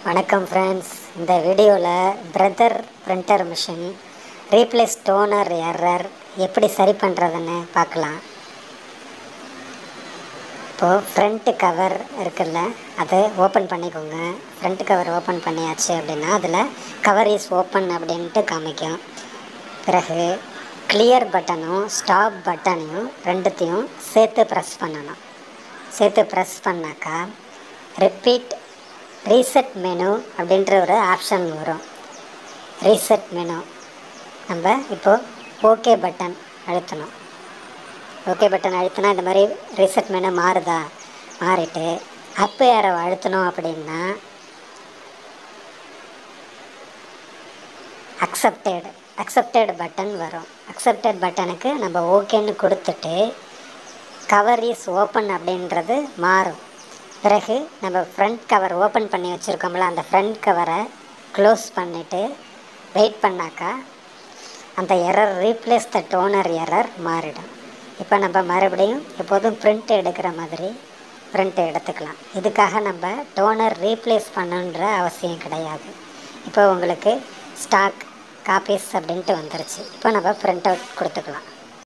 வணக்கம் ஃப்ரெண்ட்ஸ். இந்த வீடியோவில் Brother printer machine replace toner error எப்படி சரி பண்ணுறதுன்னு பார்க்கலாம். இப்போது ஃப்ரண்ட்டு கவர் இருக்குல்ல, அதை ஓப்பன் பண்ணிக்கோங்க. ஃப்ரண்ட் கவர் ஓப்பன் பண்ணியாச்சு அப்படின்னா அதில் கவர் இஸ் ஓப்பன் அப்படின்ட்டு காமிக்கும். பிறகு கிளியர் பட்டனும் ஸ்டாப் பட்டனையும் ரெண்டுத்தையும் சேர்த்து ப்ரெஸ் பண்ணணும். சேர்த்து ப்ரெஸ் பண்ணாக்கா ரீசெட் மெனு அப்படின்ற ஒரு ஆப்ஷன் வரும். ரீசெட் மெனு நம்ம இப்போது ஓகே பட்டன் அழுத்தணும். ஓகே பட்டன் அழுத்தினா இந்த மாதிரி ரீசெட் மெனு மாறிட்டு அப் ஏரோ அழுத்தணும் அப்படின்னா அக்செப்டட் பட்டன் வரும். அக்செப்டட் பட்டனுக்கு நம்ம ஓகேன்னு கொடுத்துட்டு கவர் இஸ் ஓப்பன் அப்படின்றது மாறும். பிறகு நம்ம ஃப்ரண்ட் கவர் ஓப்பன் பண்ணி வச்சுருக்கோம்ல, அந்த ஃப்ரண்ட் கவரை க்ளோஸ் பண்ணிவிட்டு வெயிட் பண்ணாக்கா அந்த error replace the toner error மாறிடும். இப்போ நம்ம மறுபடியும் எப்போதும் பிரிண்ட் எடுக்கிற மாதிரி பிரிண்ட் எடுத்துக்கலாம். இதுக்காக நம்ம டோனர் ரீப்ளேஸ் பண்ணுன்ற அவசியம் கிடையாது. இப்போ உங்களுக்கு ஸ்டாக் காப்பீஸ் அப்படின்ட்டு வந்துருச்சு. இப்போ நம்ம பிரிண்ட் அவுட் கொடுத்துக்கலாம்.